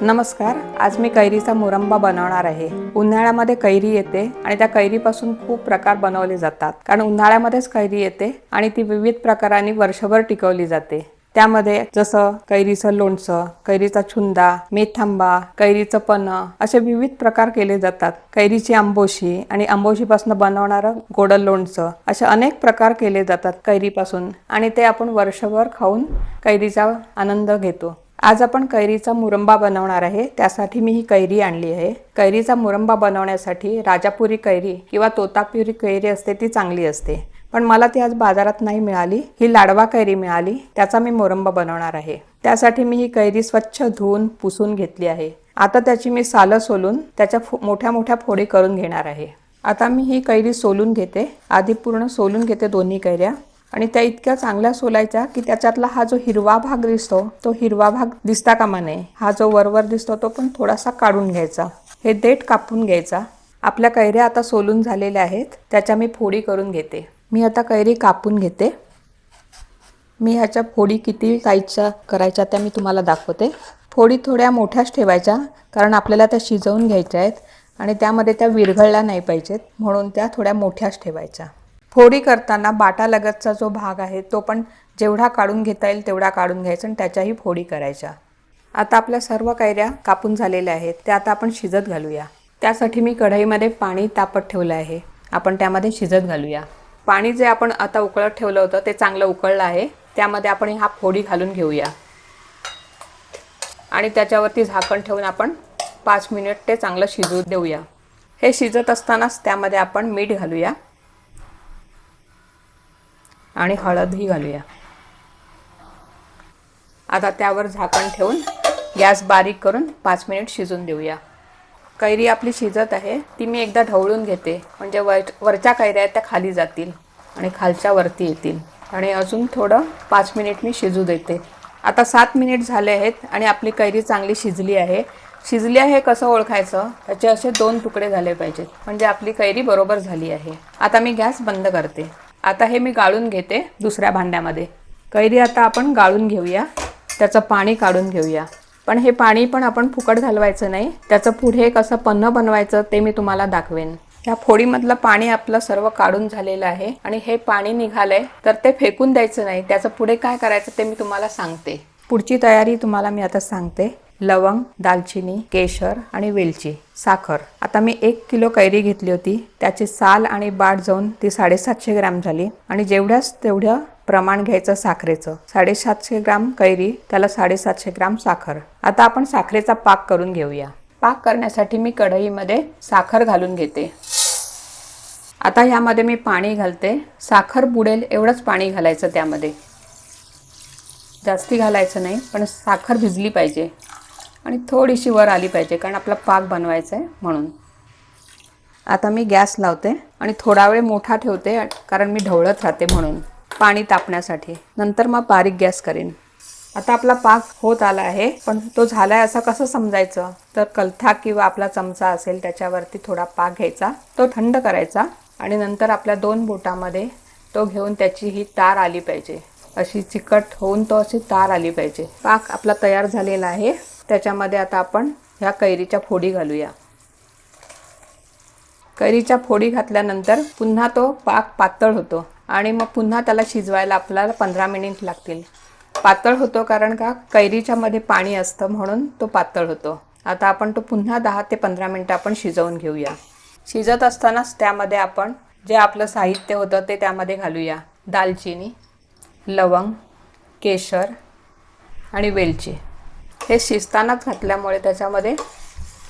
नमस्कार. आज मी कैरीचा मुरंबा बनवणार आहे. उन्हाळ्यामध्ये कैरी येते आणि त्या कैरीपासून खूप प्रकार बनवले जातात. कारण उन्हाळ्यामध्येच कैरी येते आणि ती विविध प्रकारांनी वर्षभर टिकवली जाते. त्यामध्ये जसं कैरीचं लोणचं, कैरीचा छुंदा, मेथांबा, कैरीचं पन्ह असे विविध प्रकार केले जातात. कैरीची आंबोशी आणि आंबोशीपासून बनवणारं गोड लोणचं असे अनेक प्रकार केले जातात कैरीपासून आणि ते आपण वर्षभर खाऊन कैरीचा आनंद घेतो. आज आपण कैरीचा मुरंबा बनवणार आहे. त्यासाठी मी ही कैरी आणली आहे. कैरीचा मुरंबा बनवण्यासाठी राजापुरी कैरी किंवा तोतापुरी कैरी असते ती चांगली असते, पण मला ती आज बाजारात नाही मिळाली. ही लाडवा कैरी मिळाली, त्याचा मी मुरंबा बनवणार आहे. त्यासाठी मी ही कैरी स्वच्छ धुवून पुसून घेतली आहे. आता त्याची मी सालं सोलून त्याच्या मोठ्या मोठ्या फोडी करून घेणार आहे. आता मी ही कैरी सोलून घेते. आधी पूर्ण सोलून घेते दोन्ही कैऱ्या आणि त्या इतक्या चांगल्या सोलायच्या की त्याच्यातला हा जो हिरवा भाग दिसतो तो हिरवा भाग दिसता कामा नये. हा जो वरवर दिसतो तो पण थोडासा काढून घ्यायचा. हे देठ कापून घ्यायचा. आपल्या कैऱ्या आता सोलून झालेल्या आहेत, त्याच्या मी फोडी करून घेते. मी आता कैरी कापून घेते. मी ह्याच्या फोडी किती साईजच्या करायच्या त्या मी तुम्हाला दाखवते. फोडी थोड्या मोठ्याच ठेवायच्या, कारण आपल्याला त्या शिजवून घ्यायच्या आहेत आणि त्यामध्ये त्या विरघळल्या नाही पाहिजेत, म्हणून त्या थोड्या मोठ्याच ठेवायच्या. फोडी करताना बाटालगतचा जो भाग आहे तो पण जेवढा काढून घेता येईल तेवढा काढून घ्यायचा आणि त्याच्याही फोडी करायच्या. आता आपल्या सर्व कैऱ्या कापून झालेल्या आहेत, त्या आता आपण शिजत घालूया. त्यासाठी मी कढईमध्ये पाणी तापत ठेवलं आहे. आपण त्यामध्ये शिजत घालूया. पाणी जे आपण आता उकळत ठेवलं होतं ते चांगलं उकळलं आहे. त्यामध्ये आपण हा फोडी घालून घेऊया आणि त्याच्यावरती झाकण ठेवून आपण 5 मिनिट ते चांगलं शिजू देऊया. हे शिजत असतानाच त्यामध्ये आपण मीठ घालूया आणि हळदही घालूया. आता त्यावर झाकण ठेवून गॅस बारीक करून 5 मिनिट शिजून देऊया. कैरी आपली शिजत आहे, ती मी एकदा ढवळून घेते, म्हणजे वरच्या कैऱ्या आहेत त्या खाली जातील आणि खालच्या वरती येतील. आणि अजून थोडं 5 मिनिट मी शिजू देते. आता 7 मिनिट झाले आहेत आणि आपली कैरी चांगली शिजली आहे. शिजली आहे कसं ओळखायचं, त्याचे असे 2 तुकडे झाले पाहिजेत, म्हणजे आपली कैरी बरोबर झाली आहे. आता मी गॅस बंद करते. आता हे मी गाळून घेते दुसऱ्या भांड्यामध्ये. कैरी आता आपण गाळून घेऊया, त्याचं पाणी काढून घेऊया. पण हे पाणी पण आपण फुकट घालवायचं नाही. त्याचं पुढे कसं पन्ह बनवायचं ते मी तुम्हाला दाखवेन. ह्या फोडीमधलं पाणी आपलं सर्व काढून झालेलं आहे आणि हे पाणी निघालंय तर ते फेकून द्यायचं नाही. त्याचं पुढे काय करायचं ते मी तुम्हाला सांगते. पुढची तयारी तुम्हाला मी आता सांगते. लवंग, दालचिनी, केशर आणि वेलची, साखर. आता मी 1 किलो कैरी घेतली होती. त्याची साल आणि बाट जाऊन ती 750 ग्रॅम झाली आणि जेवढ्याच तेवढं प्रमाण घ्यायचं साखरेचं. 750 ग्रॅम कैरी, त्याला 750 ग्रॅम साखर. आता आपण साखरेचा पाक करून घेऊया. पाक करण्यासाठी मी कढईमध्ये साखर घालून घेते. आता ह्यामध्ये मी पाणी घालते. साखर बुडेल एवढंच पाणी घालायचं त्यामध्ये, जास्ती घालायचं नाही, पण साखर भिजली पाहिजे आणि थोडीशी वर आली पाहिजे, कारण आपला पाक बनवायचा आहे म्हणून. आता मी गॅस लावते आणि थोडा वेळ मोठा ठेवते, कारण मी ढवळत राहते म्हणून पाणी तापण्यासाठी. नंतर मग बारीक गॅस करेन. आता आपला पाक होत आला आहे, पण तो झालाय असं कसं समजायचं, तर कलथा किंवा आपला चमचा असेल त्याच्यावरती थोडा पाक घ्यायचा, तो थंड करायचा आणि नंतर आपल्या 2 बोटामध्ये तो घेऊन त्याची ही तार आली पाहिजे, अशी चिकट होऊन तो अशी तार आली पाहिजे. पाक आपला तयार झालेला आहे. त्याच्यामध्ये आता आपण ह्या कैरीच्या फोडी घालूया. कैरीच्या फोडी घातल्यानंतर पुन्हा तो पाक पातळ होतो आणि मग पुन्हा त्याला शिजवायला आपल्याला 15 मिनिट लागतील. पातळ होतो कारण का कैरीच्या मध्ये पाणी असतं, म्हणून तो पातळ होतो. आता आपण तो पुन्हा 10 ते 15 मिनिटं आपण शिजवून घेऊया. शिजत असतानाच त्यामध्ये आपण जे आपलं साहित्य होतं ते त्यामध्ये घालूया. दालचिनी, लवंग, केशर आणि वेलची. हे शिजतानाच घातल्यामुळे त्याच्यामध्ये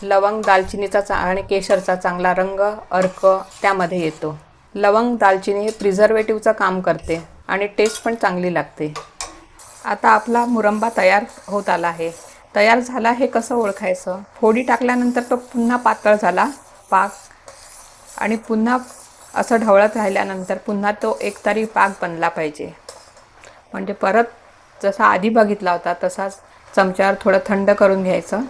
लवंग, दालचिनीचा आणि केशरचा चांगला रंग, अर्क त्यामध्ये येतो. लवंग, दालचिनी हे प्रिझर्वेटिव्हचं काम करते आणि टेस्ट पण चांगली लागते. आता आपला मुरंबा तयार होत आला आहे. तयार झाला हे कसं ओळखायचं, फोडी टाकल्यानंतर तो पुन्हा पातळ झाला पाक आणि पुन्हा असं ढवळत राहिल्यानंतर पुन्हा तो एकतरी पाक बनला पाहिजे. म्हणजे परत जसा आधी बघितला होता तसाच चमच्यावर थोडं थंड करून घ्यायचं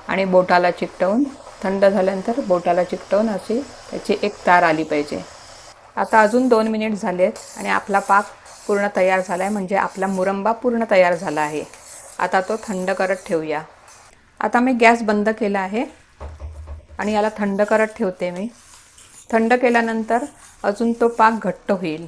आणि बोटाला चिकटवून, थंड झाल्यानंतर बोटाला चिकटवून अशी त्याची एक तार आली पाहिजे. आता अजून 2 मिनिट झालेत आणि आपला पाक पूर्ण तयार झाला आहे, म्हणजे आपला मुरंबा पूर्ण तयार झाला आहे. आता तो थंड करत ठेवूया. आता मी गॅस बंद केला आहे आणि याला थंड करत ठेवते मी. थंड केल्यानंतर अजून तो पाक घट्ट होईल.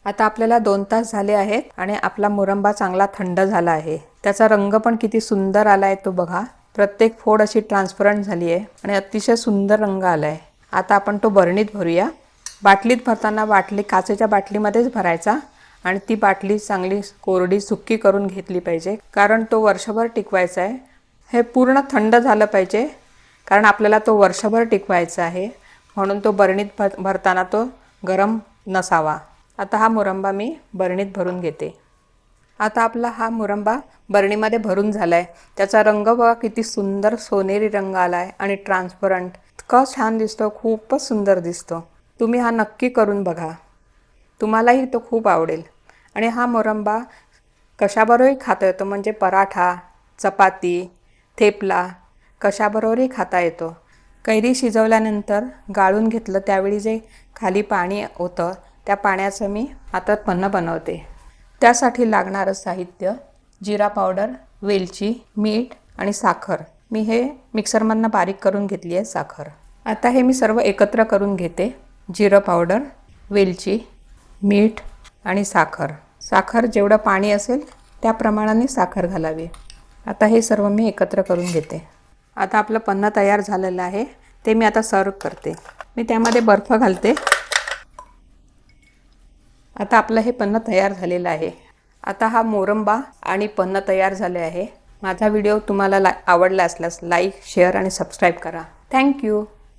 आता आपल्याला 2 तास झाले आहेत आणि आपला मुरंबा चांगला थंड झाला आहे. त्याचा रंग पण किती सुंदर आला आहे तो बघा. प्रत्येक फोड अशी ट्रान्सपरंट झाली आहे आणि अतिशय सुंदर रंग आला आहे. आता आपण तो बरणीत भरूया. बाटलीत भरताना काचेच्या बाटलीमध्येच भरायचा आणि ती बाटली चांगली कोरडी सुक्की करून घेतली पाहिजे, कारण तो वर्षभर टिकवायचा आहे. हे पूर्ण थंड झालं पाहिजे, कारण आपल्याला तो वर्षभर टिकवायचा आहे. म्हणून तो बरणीत भरताना तो गरम नसावा. आता हा मुरंबा मी बरणीत भरून घेते. आता आपला हा मुरंबा बरणीमध्ये भरून झाला आहे. त्याचा रंग बघा किती सुंदर सोनेरी रंग आला आहे आणि ट्रान्सपरंट. इतका छान दिसतो, खूपच सुंदर दिसतो. तुम्ही हा नक्की करून बघा, तुम्हालाही तो खूप आवडेल. आणि हा मुरंबा कशाबरोबरही खाता येतो, म्हणजे पराठा, चपाती, थेपला कशाबरोबरही खाता येतो. कैरी शिजवल्यानंतर गाळून घेतलं त्यावेळी जे खाली पाणी होतं त्या पाण्याचं मी आता पन्हं बनवते. त्यासाठी लागणारं साहित्य: जिरा पावडर, वेलची, मीठ आणि साखर. मी हे मिक्सरमधनं बारीक करून घेतली आहे साखर. आता हे मी सर्व एकत्र करून घेते. जिरं पावडर, वेलची, मीठ आणि साखर. साखर जेवढं पाणी असेल त्या प्रमाणाने साखर घालावी. आता हे सर्व मी एकत्र करून घेते. आता आपलं पन्हं तयार झालेलं आहे, ते मी आता सर्व करते. मी त्यामध्ये बर्फ घालते. आता आपलं हे पन्हं तयार झालेलं आहे. आता हा मोरंबा आणि पन्हं तयार झाले आहे. माझा व्हिडिओ तुम्हाला आवडला असल्यास लाईक, शेअर आणि सबस्क्राईब करा. थँक्यू.